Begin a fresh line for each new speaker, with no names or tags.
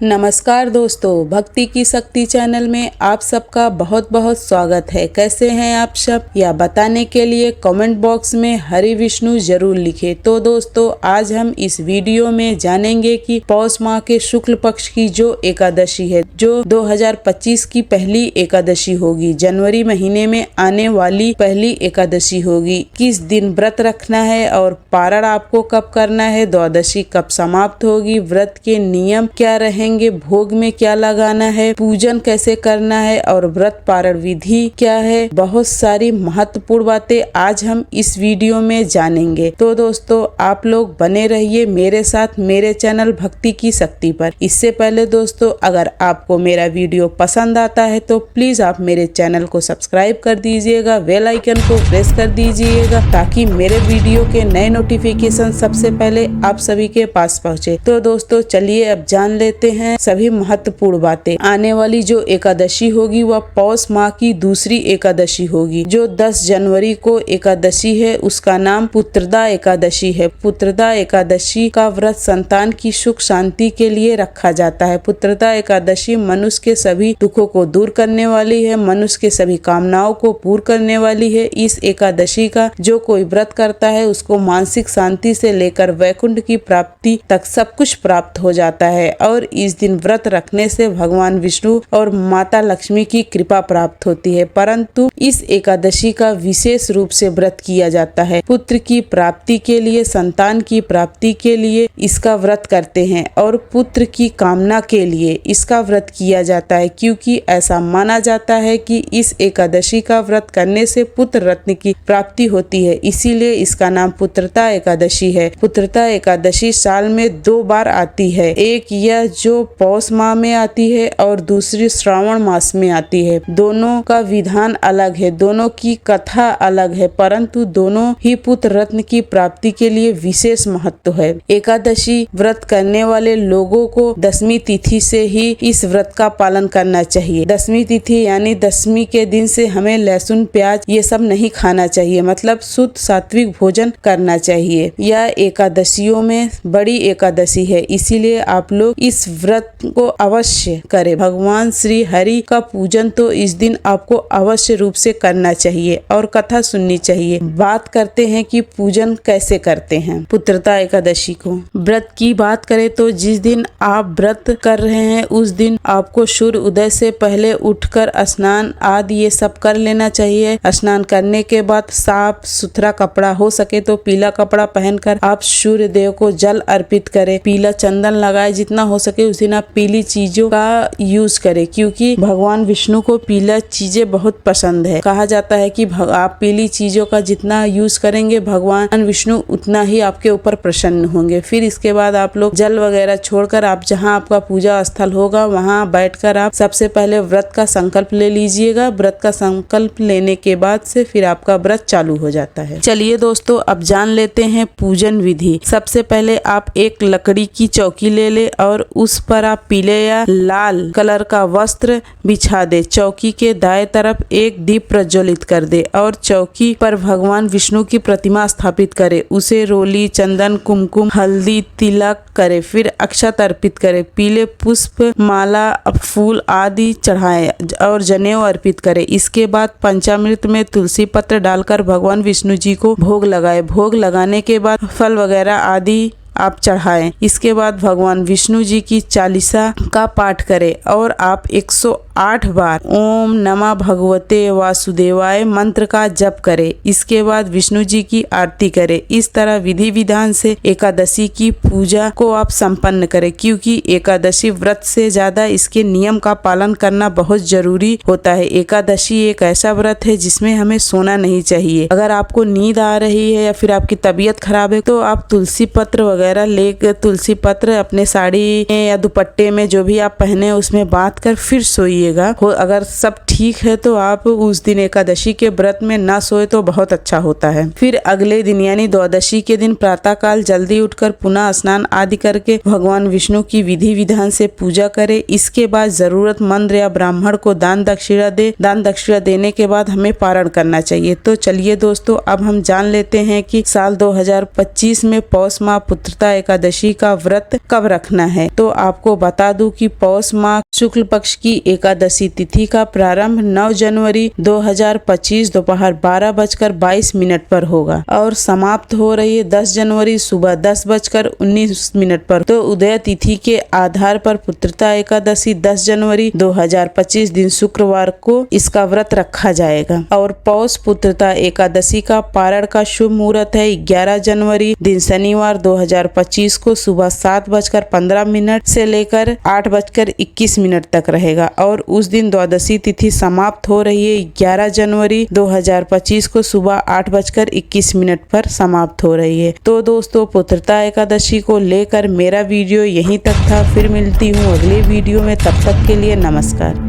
नमस्कार दोस्तों, भक्ति की शक्ति चैनल में आप सबका बहुत बहुत स्वागत है। कैसे हैं आप सब, यह बताने के लिए कमेंट बॉक्स में हरि विष्णु जरूर लिखें। तो दोस्तों, आज हम इस वीडियो में जानेंगे कि पौष माह के शुक्ल पक्ष की जो एकादशी है, जो 2025 की पहली एकादशी होगी, जनवरी महीने में आने वाली पहली एकादशी होगी, किस दिन व्रत रखना है और पारण आपको कब करना है, द्वादशी कब समाप्त होगी, व्रत के नियम क्या रहेंगे, भोग में क्या लगाना है, पूजन कैसे करना है और व्रत पारण विधि क्या है। बहुत सारी महत्वपूर्ण बातें आज हम इस वीडियो में जानेंगे। तो दोस्तों, आप लोग बने रहिए मेरे साथ मेरे चैनल भक्ति की शक्ति पर। इससे पहले दोस्तों, अगर आपको मेरा वीडियो पसंद आता है तो प्लीज आप मेरे चैनल को सब्सक्राइब कर दीजिएगा, बेल आइकन को प्रेस कर दीजिएगा ताकि मेरे वीडियो के नए नोटिफिकेशन सबसे पहले आप सभी के पास पहुंचे। तो दोस्तों, चलिए अब जान लेते हैं सभी महत्वपूर्ण बातें। आने वाली जो एकादशी होगी वह पौष माह की दूसरी एकादशी होगी, जो 10 जनवरी को एकादशी है। उसका नाम पुत्रदा एकादशी है। पुत्रदा एकादशी का व्रत संतान की सुख शांति के लिए रखा जाता है। पुत्रदा एकादशी मनुष्य के सभी दुखों को दूर करने वाली है, मनुष्य के सभी कामनाओं को पूर्ण करने वाली है। इस एकादशी का जो कोई व्रत करता है उसको मानसिक शांति से लेकर वैकुंठ की प्राप्ति तक सब कुछ प्राप्त हो जाता है। और इस दिन व्रत रखने से भगवान विष्णु और माता लक्ष्मी की कृपा प्राप्त होती है। परंतु इस एकादशी का विशेष रूप से व्रत किया जाता है। पुत्र की प्राप्ति के लिए, संतान की प्राप्ति के लिए इसका व्रत करते हैं और पुत्र की कामना के लिए इसका व्रत किया जाता है, क्योंकि ऐसा माना जाता है कि इस एकादशी का व्रत करने से पुत्र रत्न की प्राप्ति होती है। इसीलिए इसका नाम पुत्रदा एकादशी है। पुत्रदा एकादशी साल में 2 बार आती है। एक यह जो पौष माह में आती है और दूसरी श्रावण मास में आती है। दोनों का विधान अलग है, दोनों की कथा अलग है, परंतु दोनों ही पुत्र रत्न की प्राप्ति के लिए विशेष महत्व है। एकादशी व्रत करने वाले लोगों को दशमी तिथि से ही इस व्रत का पालन करना चाहिए। दशमी तिथि यानी दशमी के दिन से हमें लहसुन प्याज ये सब नहीं खाना चाहिए, मतलब शुद्ध सात्विक भोजन करना चाहिए। यह एकादशियों में बड़ी एकादशी है, इसीलिए आप लोग इस व्रत को अवश्य करें। भगवान श्री हरि का पूजन तो इस दिन आपको अवश्य रूप से करना चाहिए और कथा सुननी चाहिए। बात करते हैं कि पूजन कैसे करते हैं पुत्रदा एकादशी को। व्रत की बात करें तो जिस दिन आप व्रत कर रहे हैं उस दिन आपको सूर्य उदय से पहले उठकर स्नान आदि ये सब कर लेना चाहिए। स्नान करने के बाद साफ सुथरा कपड़ा, हो सके तो पीला कपड़ा पहनकर आप सूर्य देव को जल अर्पित करें। पीला चंदन लगाए, जितना हो सके उस दिन आप पीली चीजों का यूज करें, क्योंकि भगवान विष्णु को पीला चीजें बहुत पसंद है। कहा जाता है कि आप पीली चीजों का जितना यूज करेंगे भगवान विष्णु उतना ही आपके ऊपर प्रसन्न होंगे। फिर इसके बाद आप लोग जल वगैरह छोड़कर आप जहाँ आपका पूजा स्थल होगा वहाँ बैठकर आप सबसे पहले व्रत का संकल्प ले लीजिएगा। व्रत का संकल्प लेने के बाद से फिर आपका व्रत चालू हो जाता है। चलिए दोस्तों, अब जान लेते हैं पूजन विधि। सबसे पहले आप एक लकड़ी की चौकी ले ले और उस पर आप पीले या लाल कलर का वस्त्र बिछा दे। चौकी के दाएं तरफ एक दीप प्रज्वलित कर दे और चौकी पर भगवान विष्णु की प्रतिमा स्थापित करे। उसे रोली, चंदन, कुमकुम, हल्दी, तिलक करे। फिर अक्षत अर्पित करे, पीले पुष्प, माला, फूल आदि चढ़ाए और जनेऊ अर्पित करे। इसके बाद पंचामृत में तुलसी पत्र डालकर भगवान विष्णु जी को भोग लगाए। भोग लगाने के बाद फल वगैरह आदि आप चढ़ाएं। इसके बाद भगवान विष्णु जी की चालीसा का पाठ करें और आप 108 बार ओम नमः भगवते वासुदेवाय मंत्र का जप करें। इसके बाद विष्णु जी की आरती करें। इस तरह विधि विधान से एकादशी की पूजा को आप संपन्न करें, क्योंकि एकादशी व्रत से ज्यादा इसके नियम का पालन करना बहुत जरूरी होता है। एकादशी एक ऐसा व्रत है जिसमें हमें सोना नहीं चाहिए। अगर आपको नींद आ रही है या फिर आपकी तबीयत खराब है तो आप तुलसी पत्र वगैरह लेकर, तुलसी पत्र अपने साड़ी में या दुपट्टे में जो भी आप पहने उसमें बांध कर फिर सोइएगा। अगर सब ठीक है तो आप उस दिन एकादशी के व्रत में ना सोए तो बहुत अच्छा होता है। फिर अगले दिन यानी द्वादशी के दिन प्रातः काल जल्दी उठकर पुनः स्नान आदि करके भगवान विष्णु की विधि विधान से पूजा करे। इसके बाद जरूरतमंद या ब्राह्मण को दान दक्षिणा दे। दान दक्षिणा देने के बाद हमें पारण करना चाहिए। तो चलिए दोस्तों, अब हम जान लेते हैं कि साल 2025 में पौष माह पुत्र पुत्रता एकादशी का व्रत कब रखना है। तो आपको बता दूं कि पौष माह शुक्ल पक्ष की एकादशी तिथि का प्रारंभ 9 जनवरी 2025 दोपहर 12:22 पर होगा और समाप्त हो रही है 10 जनवरी सुबह 10:19 पर। तो उदय तिथि के आधार पर पुत्रता एकादशी 10 जनवरी 2025 दिन शुक्रवार को इसका व्रत रखा जाएगा और पौष पुत्रता एकादशी का पारण का शुभ मुहूर्त है 11 जनवरी दिन शनिवार 2025 को सुबह 7:15 से लेकर 8:21 तक रहेगा और उस दिन द्वादशी तिथि समाप्त हो रही है 11 जनवरी 2025 को सुबह 8:21 पर समाप्त हो रही है। तो दोस्तों पुत्रता एकादशी को लेकर मेरा वीडियो यहीं तक था। फिर मिलती हूँ अगले वीडियो में, तब तक के लिए नमस्कार।